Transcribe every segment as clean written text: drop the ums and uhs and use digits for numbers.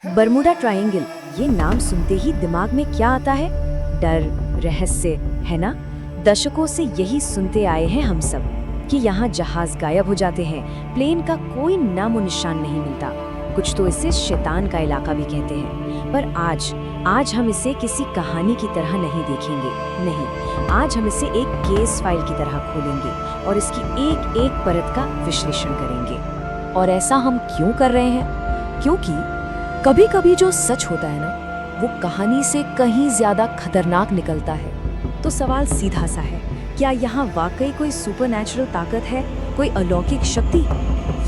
Bermuda triangle, ये नाम सुनते ही दिमाग में क्या आता है? डर, रहस्य, है ना? दशकों से यही सुनते आए हैं हम सब कि यहाँ जहाज गायब हो जाते हैं, प्लेन का कोई नामो निशान नहीं मिलता। कुछ तो इसे शैतान का इलाका भी कहते हैं। पर आज हम इसे किसी कहानी की तरह नहीं देखेंगे। नहीं, आज हम इसे एक केस फाइल की तरह खोलेंगे और इसकी एक एक परत का विश्लेषण करेंगे। और ऐसा हम क्यों कर रहे हैं? क्योंकि कभी कभी जो सच होता है ना, वो कहानी से कहीं ज्यादा खतरनाक निकलता है। तो सवाल सीधा सा है, क्या यहाँ वाकई कोई सुपरनैचुरल ताकत है, कोई अलौकिक शक्ति,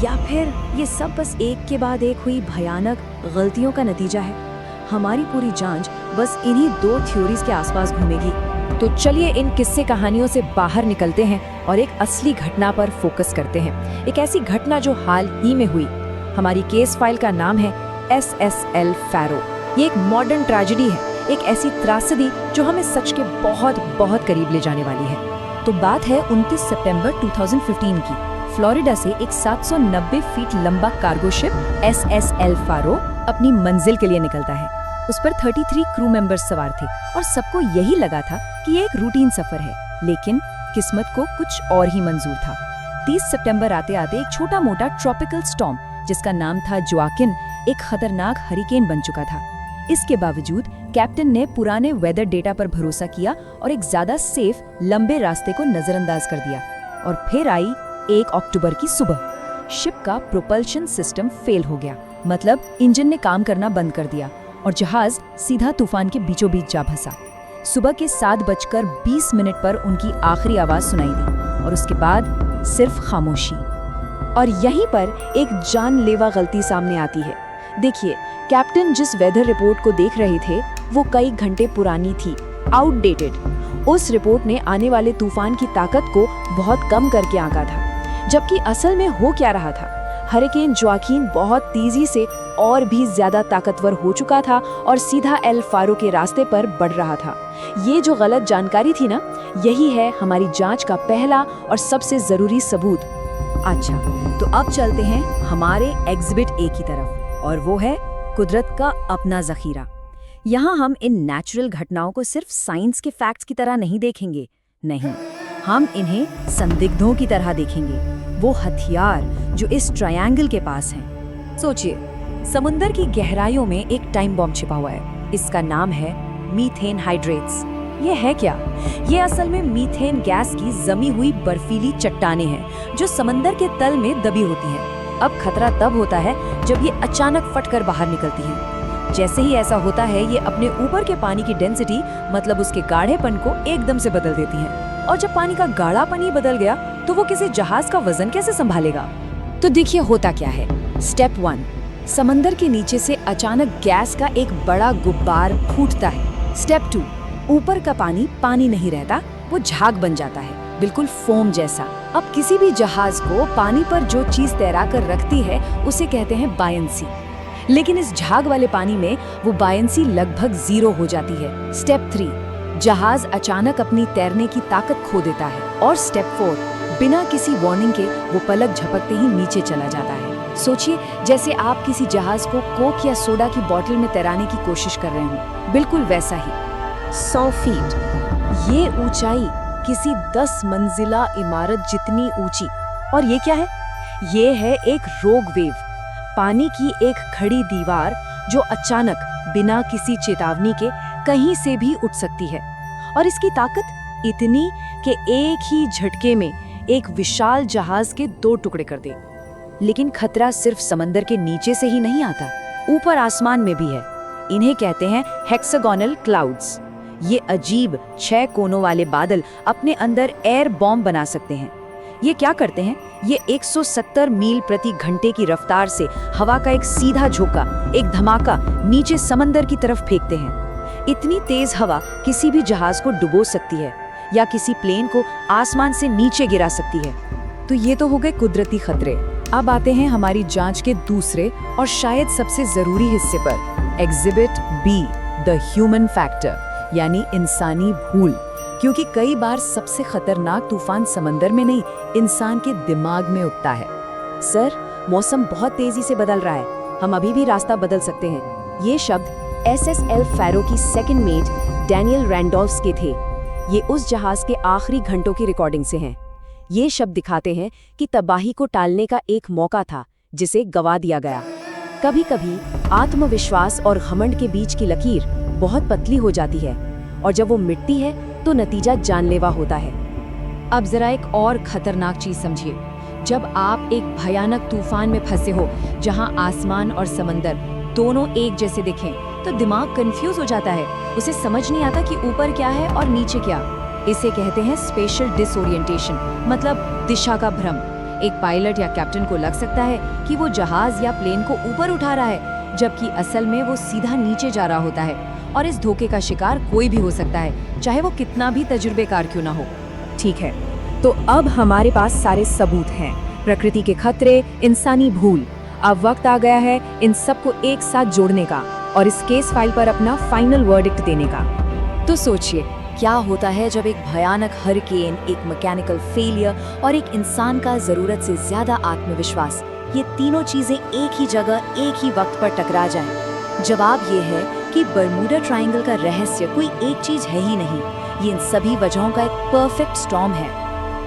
या फिर ये सब बस एक के बाद एक हुई भयानक गलतियों का नतीजा है? हमारी पूरी जांच बस इन्हीं दो थ्योरीज के आसपास घूमेगी। तो चलिए इन किस्से कहानियों से बाहर निकलते हैं और एक असली घटना पर फोकस करते हैं। एक ऐसी घटना जो हाल ही में हुई। हमारी केस फाइल का नाम है SSL फैरो। ये एक मॉडर्न ट्रेजेडी है, एक ऐसी त्रासदी जो हमें सच के बहुत बहुत करीब ले जाने वाली है। तो बात है 29 सितंबर 2015 की। फ्लोरिडा से एक 790 फीट लंबा कार्गो शिप SSL फैरो अपनी मंजिल के लिए निकलता है। उस पर 33 क्रू मेंबर्स सवार थे और सबको यही लगा था कि ये एक रूटीन सफर है। लेकिन किस्मत को कुछ और ही मंजूर था। 30 सितंबर आते आते एक छोटा मोटा ट्रॉपिकल स्टॉर्म जिसका नाम था जोआकिन एक खतरनाक हरिकेन बन चुका था। इसके बावजूद कैप्टन ने पुराने वेदर डेटा पर भरोसा किया और एक ज्यादा सेफ लंबे रास्ते को नजरअंदाज कर दिया। और फिर आई 1 अक्टूबर की सुबह। शिप का प्रोपल्शन सिस्टम फेल हो गया, मतलब इंजन ने काम करना बंद कर दिया और जहाज सीधा तूफान के बीचों बीच जा फंसा। सुबह के 7:20 पर उनकी आखिरी आवाज सुनाई दी और उसके बाद सिर्फ खामोशी। और यहीं पर एक जानलेवा गलती सामने आती है। देखिए, कैप्टन जिस वेदर रिपोर्ट को देख रहे थे वो कई घंटे पुरानी थी, आउटडेटेड। उस रिपोर्ट ने आने वाले तूफान की ताकत को बहुत कम करके आंका था, जबकि असल में हो क्या रहा था? हरिकेन जोआकिन बहुत तेजी से और भी ज्यादा ताकतवर हो चुका था और सीधा एल फारो के रास्ते पर बढ़ रहा था। ये जो गलत जानकारी थी ना, यही है हमारी जांच का पहला और सबसे जरूरी सबूत। अच्छा, तो अब चलते हैं हमारे एग्जिबिट ए की तरफ, और वो है कुदरत का अपना जखीरा। यहाँ हम इन नेचुरल घटनाओं को सिर्फ साइंस के फैक्ट्स की तरह नहीं देखेंगे। नहीं, हम इन्हें संदिग्धों की तरह देखेंगे, वो हथियार जो इस ट्रायंगल के पास हैं। सोचिए, समुद्र की गहराइयों में एक टाइम बॉम्ब छिपा हुआ है। इसका नाम है मीथेन हाइड्रेट्स। ये है क्या? ये असल में मीथेन गैस की जमी हुई बर्फीली चट्टानें हैं जो समंदर के तल में दबी होती हैं। अब खतरा तब होता है जब ये अचानक फटकर बाहर निकलती हैं। जैसे ही ऐसा होता है, ये अपने ऊपर के पानी की डेंसिटी, मतलब उसके गाढ़ेपन को एकदम से बदल देती हैं। और जब पानी का गाढ़ापन ही बदल गया तो वो किसी जहाज का वजन कैसे संभालेगा? तो देखिए होता क्या है। स्टेप 1, समंदर के नीचे से अचानक गैस का एक बड़ा गुब्बार फूटता है। स्टेप 2, ऊपर का पानी नहीं रहता, वो झाग बन जाता है, बिल्कुल फोम जैसा। अब किसी भी जहाज को पानी पर जो चीज तैरा कर रखती है उसे कहते हैं बायंसी। लेकिन इस झाग वाले पानी में वो बायंसी लगभग 0 हो जाती है। स्टेप 3, जहाज अचानक अपनी तैरने की ताकत खो देता है। और स्टेप 4, बिना किसी वार्निंग के वो पलक झपकते ही नीचे चला जाता है। सोचिए, जैसे आप किसी जहाज को कोक या सोडा की बोतल में तैराने की कोशिश कर रहे हो, बिल्कुल वैसा ही। 100 फीट, ये ऊंचाई किसी 10 मंजिला इमारत जितनी ऊंची। और ये क्या है? ये है एक रोग वेव, पानी की एक खड़ी दीवार जो अचानक बिना किसी चेतावनी के कहीं से भी उठ सकती है। और इसकी ताकत इतनी कि एक ही झटके में एक विशाल जहाज के 2 टुकड़े कर दे। लेकिन खतरा सिर्फ समंदर के नीचे से ही नहीं आता, ऊपर आसमान में भी है। इन्हें कहते हैं हेक्सागोनल क्लाउड्स। ये अजीब 6 कोनों वाले बादल अपने अंदर एयर बॉम्ब बना सकते हैं। ये क्या करते हैं? ये 170 मील प्रति घंटे की रफ्तार से हवा का एक सीधा झोंका, एक धमाका नीचे समंदर की तरफ फेंकते हैं। इतनी तेज हवा किसी भी जहाज को डुबो सकती है या किसी प्लेन को आसमान से नीचे गिरा सकती है। तो ये तो हो गए कुदरती खतरे। अब आते हैं हमारी जांच के दूसरे और शायद सबसे जरूरी हिस्से पर, exhibit B, the human factor, यानी इंसानी भूल। क्योंकि कई बार सबसे खतरनाक तूफान समंदर में नहीं, इंसान के दिमाग में उठता है। सर, मौसम बहुत तेजी से बदल रहा है, हम अभी भी रास्ता बदल सकते हैं। ये शब्द SSL फैरो की सेकंड मेट डैनियल रैंडोल्फ्स के थे। ये उस जहाज के आखिरी घंटों की रिकॉर्डिंग से हैं। ये शब्द दिखाते हैं कि तबाही को टालने का एक मौका था जिसे गवा दिया गया। कभी कभी आत्मविश्वास और घमंड के बीच की लकीर बहुत पतली हो जाती है और जब वो मिटती है तो नतीजा जानलेवा होता है। अब जरा एक और खतरनाक चीज समझिए। जब आप एक भयानक तूफान में फंसे हो जहां आसमान और समंदर दोनों एक जैसे दिखें, तो दिमाग कंफ्यूज हो जाता है। उसे समझ नहीं आता कि ऊपर क्या है और नीचे क्या। इसे कहते हैं स्पेशल डिसओरिएंटेशन, मतलब दिशा का भ्रम। एक पायलट या कैप्टन को लग सकता है कि वो जहाज या प्लेन को ऊपर उठा रहा है, जबकि असल में वो सीधा नीचे जा रहा होता है। और इस धोखे का शिकार कोई भी हो सकता है, चाहे वो कितना भी तजुर्बेकार क्यों ना हो। ठीक है, तो अब हमारे पास सारे सबूत हैं, प्रकृति के खतरे, इंसानी भूल। अब वक्त आ गया है इन सबको एक साथ जोड़ने का और इस केस फाइल पर अपना फाइनल वर्डिक्ट देने का। तो सोचिए, क्या होता है जब एक भयानक हरिकेन, एक मैकेनिकल फेलियर और एक इंसान का जरूरत से ज्यादा आत्मविश्वास, ये तीनों चीजें एक ही जगह एक ही वक्त पर टकरा जाएं। जवाब ये है कि बर्मुडा ट्रायंगल का रहस्य कोई एक चीज है ही नहीं, ये इन सभी वजहों का एक परफेक्ट स्टॉर्म है।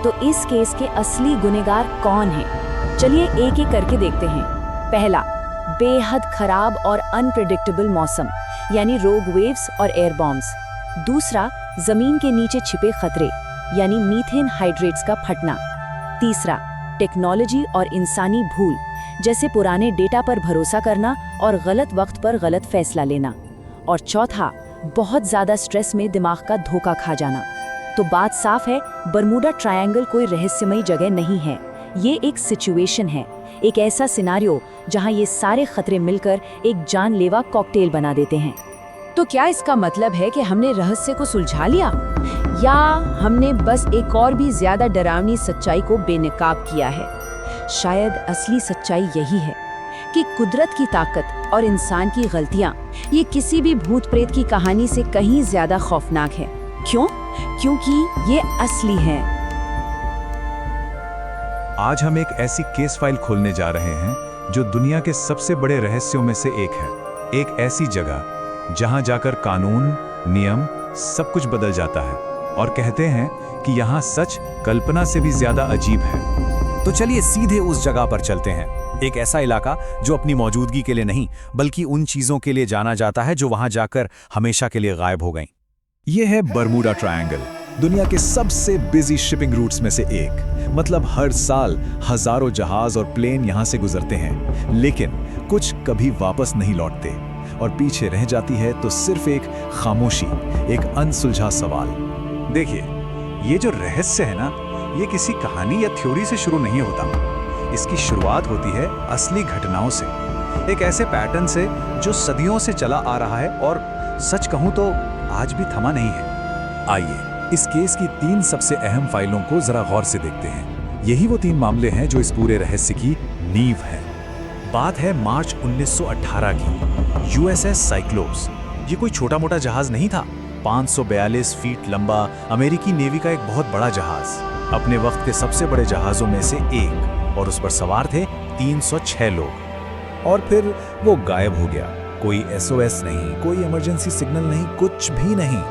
तो इस केस के असली गुनहगार कौन है? चलिए एक एक करके देखते हैं। पहला, बेहद खराब और अनप्रेडिक्टेबल मौसम, यानी रोग वेव्स और एयर बॉम्ब्स। दूसरा, जमीन के नीचे छिपे खतरे, यानी मीथेन हाइड्रेट्स का फटना। तीसरा, टेक्नोलॉजी और इंसानी भूल, जैसे पुराने डेटा पर भरोसा करना और गलत वक्त पर गलत फैसला लेना। और चौथा, बहुत ज्यादा स्ट्रेस में दिमाग का धोखा खा जाना। तो बात साफ है, बर्मुडा ट्रायंगल कोई रहस्यमयी जगह नहीं है, ये एक सिचुएशन है, एक ऐसा सिनारियो जहां ये सारे खतरे मिलकर एक जानलेवा कॉकटेल बना देते हैं। तो क्या इसका मतलब है कि हमने रहस्य को सुलझा लिया, या हमने बस एक और भी ज्यादा डरावनी सच्चाई को बेनकाब किया है? शायद असली सच्चाई यही है कि कुदरत की ताकत और इंसान की गलतियां ये किसी भी भूत प्रेत की कहानी से कहीं ज्यादा खौफनाक है। क्यों? क्योंकि ये असली है। आज हम एक ऐसी केस फाइल खोलने जा रहे हैं जो दुनिया के सबसे बड़े रहस्यों में से एक है। एक ऐसी जगह जहां जाकर कानून, नियम सब कुछ बदल जाता है और कहते हैं कि यहाँ सच कल्पना से भी ज्यादा अजीब है। तो चलिए सीधे उस जगह पर चलते हैं। एक ऐसा इलाका जो अपनी मौजूदगी के लिए नहीं बल्कि उन चीजों के लिए जाना जाता है जो वहां जाकर हमेशा के लिए गायब हो गईं। ये है बर्मुडा ट्रायंगल, दुनिया के सबसे बिजी शिपिंग रूट्स में से एक। मतलब हर साल हजारों जहाज और प्लेन यहाँ से गुजरते हैं, लेकिन कुछ कभी वापस नहीं लौटते और पीछे रह जाती है तो सिर्फ एक खामोशी, एक अनसुलझा सवाल। देखिए, ये जो रहस्य है ना, ये किसी कहानी या थ्योरी से शुरू नहीं होता। इसकी शुरुआत होती है असली घटनाओं से, एक ऐसे पैटर्न से जो सदियों से चला आ रहा है और सच कहूं तो आज भी थमा नहीं है। आइए इस केस की 3 सबसे अहम फाइलों को जरा गौर से देखते हैं। यही वो 3 मामले हैं जो इस पूरे रहस्य की नींव है। बात है मार्च 1918 की। USS साइक्लोप्स, ये कोई छोटा मोटा जहाज नहीं था। 542 फीट लंबा अमेरिकी नेवी का एक बहुत बड़ा जहाज, अपने वक्त के सबसे बड़े जहाजों में से एक, और उस पर सवार थे 306 लोग। और फिर वो गायब हो गया। कोई SOS नहीं, कोई इमरजेंसी सिग्नल नहीं, कुछ भी नहीं,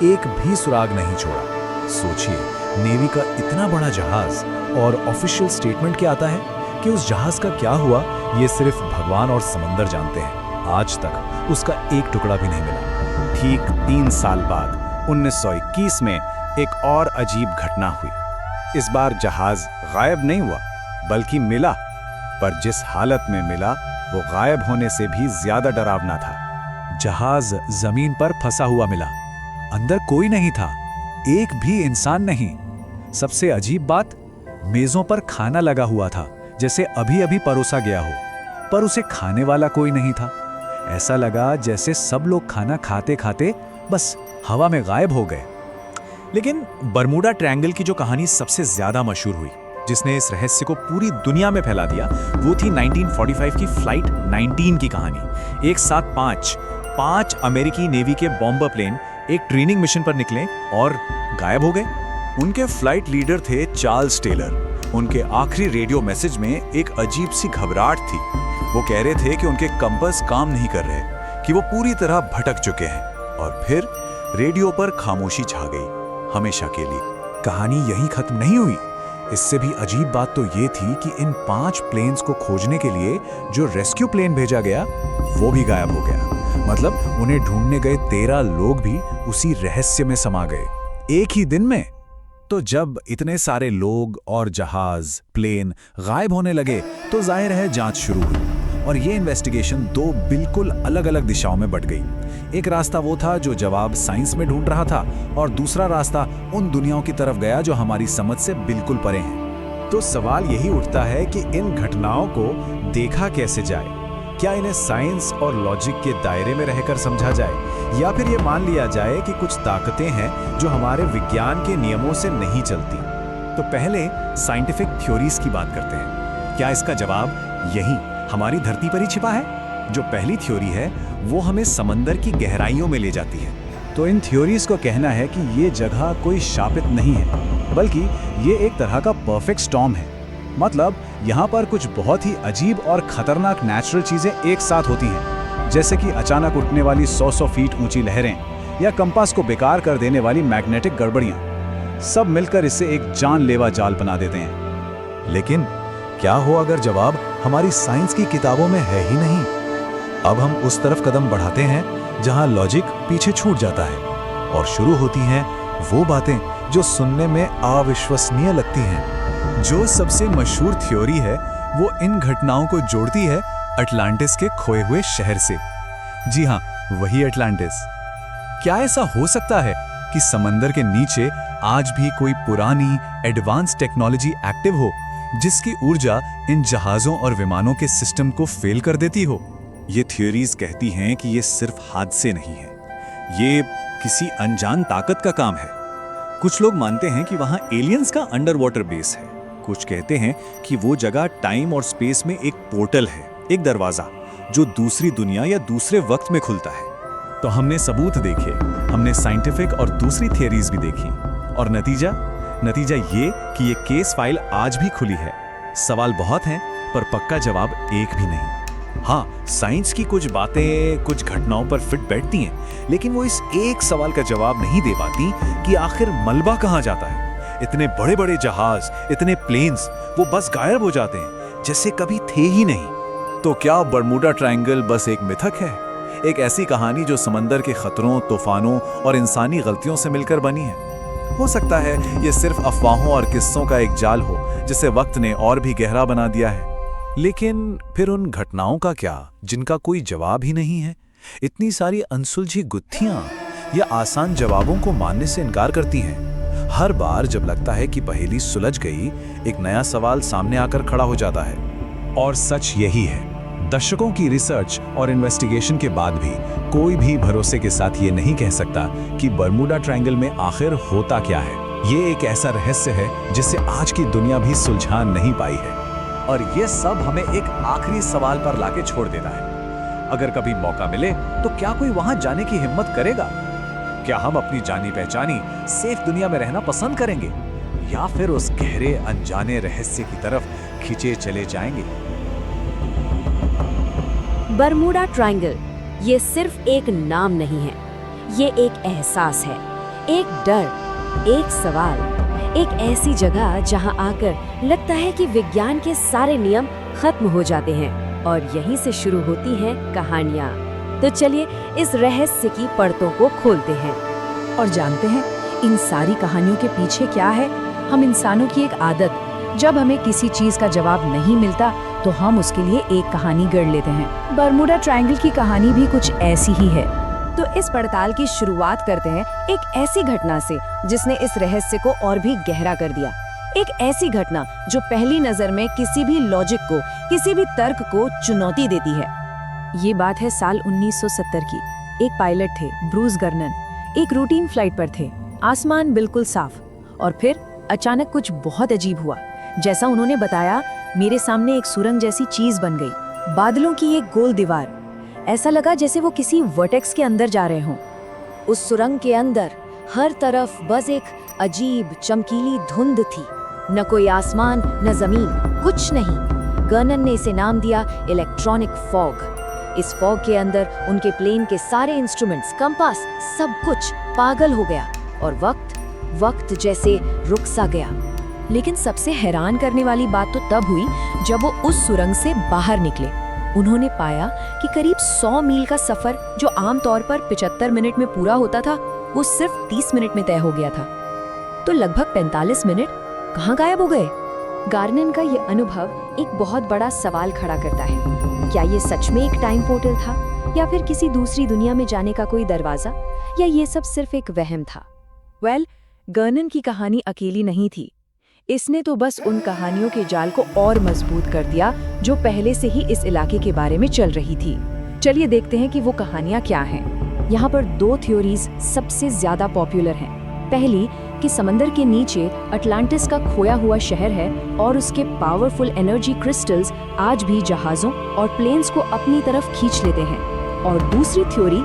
एक भी सुराग नहीं छोड़ा। सोचिए, नेवी का इतना बड़ा जहाज और ऑफिशियल स्टेटमेंट क्या आता है कि उस जहाज का क्या हुआ ये सिर्फ भगवान और समंदर जानते हैं। आज तक उसका एक टुकड़ा भी नहीं मिला। ठीक 3 साल बाद 1921 में एक और अजीब घटना हुई। इस बार जहाज गायब नहीं हुआ बल्कि मिला, पर जिस हालत में मिला वो गायब होने से भी ज्यादा डरावना था। जहाज जमीन पर फंसा हुआ मिला, अंदर कोई नहीं था, एक भी इंसान नहीं। सबसे अजीब बात, मेजों पर खाना लगा हुआ था जैसे अभी अभी परोसा गया हो, पर उसे खाने वाला कोई नहीं था। ऐसा लगा जैसे सब लोग खाना खाते खाते बस हवा में गायब हो गए। लेकिन बर्मुडा ट्रायंगल की जो कहानी सबसे ज्यादा मशहूर हुई, जिसने इस रहस्य को पूरी दुनिया में फैला दिया, वो थी 1945 की फ्लाइट 19 की कहानी। एक साथ पांच अमेरिकी नेवी के बॉम्बर प्लेन एक ट्रेनिंग मिशन पर निकले और गायब हो गए। उनके फ्लाइट लीडर थे चार्ल्स टेलर। उनके आखिरी रेडियो मैसेज में एक अजीब सी घबराहट थी। वो कह रहे थे कि उनके कंपास काम नहीं कर रहे, कि वो पूरी तरह भटक चुके हैं। और फिर रेडियो पर खामोशी छा गई, हमेशा के लिए। कहानी यहीं खत्म नहीं हुई। इससे भी अजीब बात तो ये थी कि इन 5 प्लेन्स को खोजने के लिए जो रेस्क्यू प्लेन भेजा गया वो भी गायब हो गया। मतलब उन्हें ढूंढने गए 13 लोग भी उसी रहस्य में समा गए एक ही दिन में। तो जब इतने सारे लोग और जहाज, प्लेन गायब होने लगे तो जाहिर है जांच शुरू हुई। और ये इन्वेस्टिगेशन 2 बिल्कुल अलग-अलग दिशाओं में बट गई। एक रास्ता वो था जो जवाब साइंस में ढूंढ रहा था, और दूसरा रास्ता उन दुनियाओं की तरफ गया जो हमारी समझ से बिल्कुल परे हैं। तो सवाल यही उठता है कि इन घटनाओं को देखा कैसे जाए? क्या इन्हें साइंस और लॉजिक के दायरे में रहकर समझा जाए, या फिर ये मान लिया जाए कि कुछ ताकतें हैं जो हमारे विज्ञान के नियमों से नहीं चलती? तो पहले साइंटिफिक थ्योरीज की बात करते हैं। क्या इसका जवाब यही हमारी धरती पर ही छिपा है? जो पहली थ्योरी है वो हमें समंदर की गहराइयों में ले जाती है। तो इन थ्योरीज को कहना है कि ये जगह कोई शापित नहीं है, बल्कि ये एक तरह का परफेक्ट स्टॉर्म है। मतलब यहाँ पर कुछ बहुत ही अजीब और खतरनाक नेचुरल चीजें एक साथ होती हैं, जैसे कि अचानक उठने वाली 100 फीट ऊंची लहरें या कंपास को बेकार कर देने वाली मैग्नेटिक गड़बड़ियां। सब मिलकर इसे एक जानलेवा जाल बना देते हैं। लेकिन क्या हो अगर जवाब हमारी साइंस की किताबों में है ही नहीं? अब हम उस तरफ कदम बढ़ाते हैं जहां लॉजिक पीछे छूट जाता है, और शुरू होती हैं वो बातें जो सुनने में अविश्वसनीय लगती हैं। जो सबसे मशहूर थ्योरी है वो इन घटनाओं को जोड़ती है अटलांटिस के खोए हुए शहर से। जी हाँ, वही अटलांटिस। क्या ऐसा हो सकता है कि समंदर के नीचे आज भी कोई पुरानी एडवांस टेक्नोलॉजी एक्टिव हो, जिसकी ऊर्जा इन जहाजों और विमानों के सिस्टम को फेल कर देती हो? ये थ्योरीज कहती हैं कि ये सिर्फ हादसे नहीं है, ये किसी अनजान ताकत का काम है। कुछ लोग मानते हैं कि वहां एलियंस का अंडर वाटर बेस है। कुछ कहते हैं कि वो जगह टाइम और स्पेस में एक पोर्टल है, एक दरवाजा जो दूसरी दुनिया या दूसरे वक्त में खुलता है। तो हमने सबूत देखे, हमने साइंटिफिक और दूसरी थियरीज भी देखी, और नतीजा ये कि ये केस फाइल आज भी खुली है। सवाल बहुत हैं, पर पक्का जवाब एक भी नहीं। हाँ, साइंस की कुछ बातें कुछ घटनाओं पर फिट बैठती हैं, लेकिन वो इस एक सवाल का जवाब नहीं दे पाती कि आखिर मलबा कहाँ जाता है। इतने बड़े बड़े जहाज, इतने प्लेन्स, वो बस गायब हो जाते हैं जैसे कभी थे ही नहीं। तो क्या बरमूडा ट्रायंगल बस एक मिथक है, एक ऐसी कहानी जो समंदर के खतरों, तूफानों और इंसानी गलतियों से मिलकर बनी है? हो सकता है ये सिर्फ अफवाहों और किस्सों का एक जाल हो जिसे वक्त ने और भी गहरा बना दिया है। लेकिन फिर उन घटनाओं का क्या जिनका कोई जवाब ही नहीं है? इतनी सारी अनसुलझी गुत्थियां या आसान जवाबों को मानने से इनकार करती हैं। हर बार जब लगता है कि पहेली सुलझ गई, एक नया सवाल सामने आकर खड़ा हो जाता है। और सच यही है, दशकों की रिसर्च और इन्वेस्टिगेशन के बाद भी कोई भी भरोसे के साथ ये नहीं कह सकता कि बरमूडा ट्रायंगल में आखिर होता क्या है। ये एक ऐसा रहस्य है जिसे आज की दुनिया भी सुलझा नहीं पाई है। और ये सब हमें एक आखिरी सवाल पर लाके छोड़ देता है। अगर कभी मौका मिले तो क्या कोई वहां जाने की हिम्मत करेगा? क्या हम अपनी जानी पहचानी सेफ दुनिया में रहना पसंद करेंगे, या फिर उस गहरे अनजाने रहस्य की तरफ खींचे चले जाएंगे? बरमूडा ट्रायंगल ये सिर्फ एक नाम नहीं है, ये एक एहसास है, एक डर, एक सवाल, एक ऐसी जगह जहां आकर लगता है कि विज्ञान के सारे नियम खत्म हो जाते हैं और यहीं से शुरू होती हैं कहानियां। तो चलिए इस रहस्य की परतों को खोलते हैं और जानते हैं इन सारी कहानियों के पीछे क्या है। हम इंसानों की एक आदत, जब हमें किसी चीज का जवाब नहीं मिलता तो हम उसके लिए एक कहानी गढ़ लेते हैं। बरमूडा ट्रायंगल की कहानी भी कुछ ऐसी ही है। तो इस पड़ताल की शुरुआत करते हैं एक ऐसी घटना से जिसने इस रहस्य को और भी गहरा कर दिया। एक ऐसी घटना जो पहली नजर में किसी भी लॉजिक को, किसी भी तर्क को चुनौती देती है। ये बात है साल 1970 की। एक पायलट थे, ब्रूस गर्नन, एक रूटीन फ्लाइट पर थे। आसमान बिल्कुल साफ, और फिर अचानक कुछ बहुत अजीब हुआ। जैसा उन्होंने बताया, मेरे सामने एक सुरंग जैसी चीज बन गई, बादलों की एक गोल दीवार। ऐसा लगा जैसे वो किसी वर्टेक्स के अंदर जा रहे हों। उस सुरंग के अंदर हर तरफ बस एक अजीब चमकीली धुंध थी, न कोई आसमान न जमीन, कुछ नहीं। गर्नन ने इसे नाम दिया इलेक्ट्रॉनिक फॉग। इस फॉग के अंदर उनके प्लेन के सारे इंस्ट्रूमेंट्स, कंपास, सब कुछ पागल हो गया और वक्त जैसे रुक सा गया। लेकिन सबसे हैरान करने वाली बात तो तब हुई जब वो उस सुरंग से बाहर निकले। उन्होंने पाया कि करीब 100 मील का सफर, जो आमतौर पर 75 मिनट में पूरा होता था, वो सिर्फ 30 मिनट में तय हो गया था। तो लगभग 45 मिनट कहाँ गायब हो गए? गार्नन का ये अनुभव एक बहुत बड़ा सवाल खड़ा करता है। क्या ये सच में एक टाइम पोर्टल था, या फिर किसी दूसरी दुनिया में जाने का कोई दरवाजा, या ये सब सिर्फ एक वहम था? गार्नन की कहानी अकेली नहीं थी। इसने तो बस उन कहानियों के जाल को और मजबूत कर दिया जो पहले से ही इस इलाके के बारे में चल रही थी। चलिए देखते हैं कि वो कहानियां क्या हैं। यहाँ पर 2 थ्योरीज सबसे ज्यादा पॉपुलर हैं। पहली कि समंदर के नीचे अटलांटिस का खोया हुआ शहर है और उसके पावरफुल एनर्जी क्रिस्टल्स आज भी जहाजों और प्लेन्स को अपनी तरफ खींच लेते हैं। और दूसरी थ्योरी,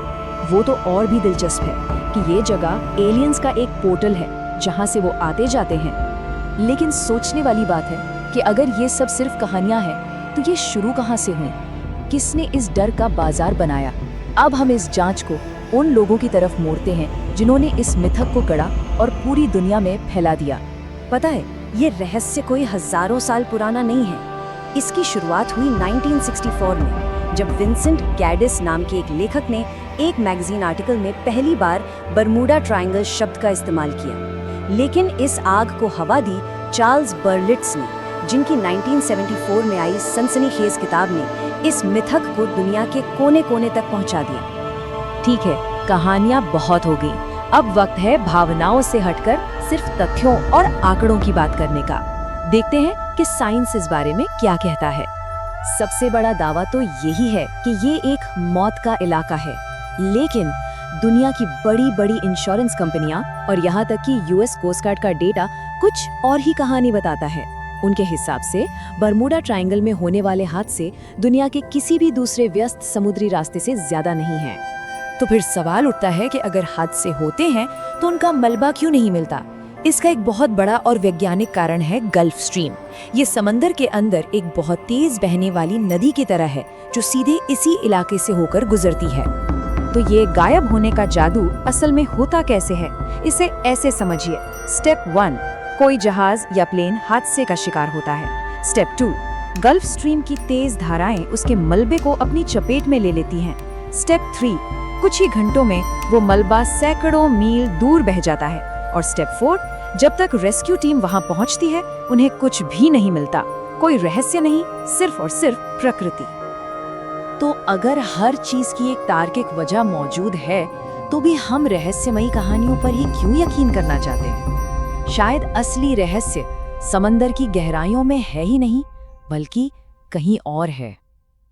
वो तो और भी दिलचस्प है, कि ये जगह एलियंस का एक पोर्टल है जहाँ से वो आते जाते हैं। लेकिन सोचने वाली बात है कि अगर ये सब सिर्फ कहानियां हैं, तो ये शुरू कहाँ से हुई? किसने इस डर का बाजार बनाया? अब हम इस जांच को उन लोगों की तरफ मोड़ते हैं जिन्होंने इस मिथक को गढ़ा और पूरी दुनिया में फैला दिया। पता है, ये रहस्य कोई हजारों साल पुराना नहीं है। इसकी शुरुआत हुई 1964 में, जब विंसेंट गैडिस नाम के एक लेखक ने एक मैगजीन आर्टिकल में पहली बार बरमूडा ट्रायंगल शब्द का इस्तेमाल किया। लेकिन इस आग को हवा दी चार्ल्स बर्लिट्ज ने, जिनकी 1974 में आई सनसनीखेज किताब ने इस मिथक को दुनिया के कोने-कोने तक पहुंचा दिया। ठीक है, कहानियां बहुत हो गई। अब वक्त है भावनाओं से हटकर सिर्फ तथ्यों और आंकड़ों की बात करने का। देखते हैं कि साइंस इस बारे में क्या कहता है। सबसे बड़ा दावा तो यही है कि ये एक मौत का इलाका है, लेकिन दुनिया की बड़ी इंश्योरेंस कंपनियां और यहाँ तक कि यूएस कोस्ट गार्ड का डेटा कुछ और ही कहानी बताता है। उनके हिसाब से बरमूडा ट्रायंगल में होने वाले हादसे दुनिया के किसी भी दूसरे व्यस्त समुद्री रास्ते से ज्यादा नहीं है। तो फिर सवाल उठता है कि अगर हादसे होते हैं तो उनका मलबा क्यों नहीं मिलता? इसका एक बहुत बड़ा और वैज्ञानिक कारण है गल्फ स्ट्रीम। ये समंदर के अंदर एक बहुत तेज बहने वाली नदी की तरह है, जो सीधे इसी इलाके से होकर गुजरती है। तो ये गायब होने का जादू असल में होता कैसे है, इसे ऐसे समझिए। स्टेप 1, कोई जहाज या प्लेन हादसे का शिकार होता है। स्टेप 2, गल्फ स्ट्रीम की तेज धाराएं उसके मलबे को अपनी चपेट में ले लेती हैं। स्टेप 3, कुछ ही घंटों में वो मलबा सैकड़ों मील दूर बह जाता है। और स्टेप 4, जब तक रेस्क्यू टीम वहां पहुंचती है, उन्हें कुछ भी नहीं मिलता, कोई रहस्य नहीं, सिर्फ और सिर्फ प्रकृति। तो अगर हर चीज की एक तार्किक वजह मौजूद है, तो भी हम रहस्यमयी कहानियों पर ही क्यों यकीन करना चाहते हैं? शायद असली रहस्य समंदर की गहराइयों में है ही नहीं, बल्कि कहीं और है।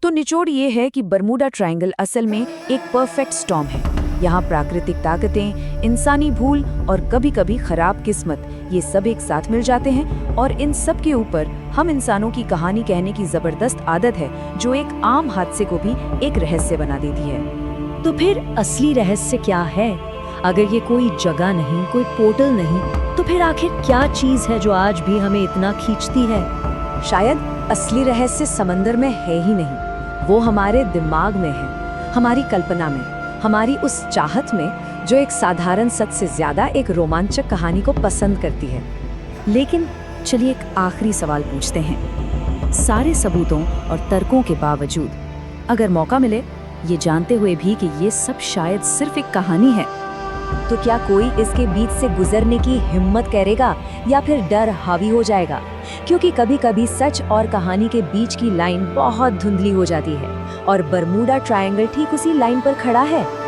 तो निचोड़ ये है कि बरमूडा ट्रायंगल असल में एक परफेक्ट स्टॉर्म है। यहाँ प्राकृतिक ताकतें, इंसानी भूल और कभी-कभी खराब किस्मत, ये सब एक साथ मिल जाते हैं। और इन सब के ऊपर हम इंसानों की कहानी कहने की जबरदस्त आदत है, जो एक आम हादसे को भी एक रहस्य बना देती है। तो फिर असली रहस्य क्या है? अगर ये कोई जगह नहीं, कोई पोर्टल नहीं, तो फिर आखिर क्या चीज है जो आज भी हमें इतना खींचती है? शायद असली रहस्य समंदर में है ही नहीं, वो हमारे दिमाग में है, हमारी कल्पना में, हमारी उस चाहत में जो एक साधारण सच से ज्यादा एक रोमांचक कहानी को पसंद करती है। लेकिन चलिए एक आखिरी सवाल पूछते हैं। सारे सबूतों और तर्कों के बावजूद, अगर मौका मिले, ये जानते हुए भी कि ये सब शायद सिर्फ एक कहानी है, तो क्या कोई इसके बीच से गुजरने की हिम्मत करेगा या फिर डर हावी हो जाएगा? क्योंकि कभी-कभी सच और कहानी के बीच की लाइन बहुत धुंधली हो जाती है और बरमूडा ट्रायंगल ठीक उसी लाइन पर खड़ा है।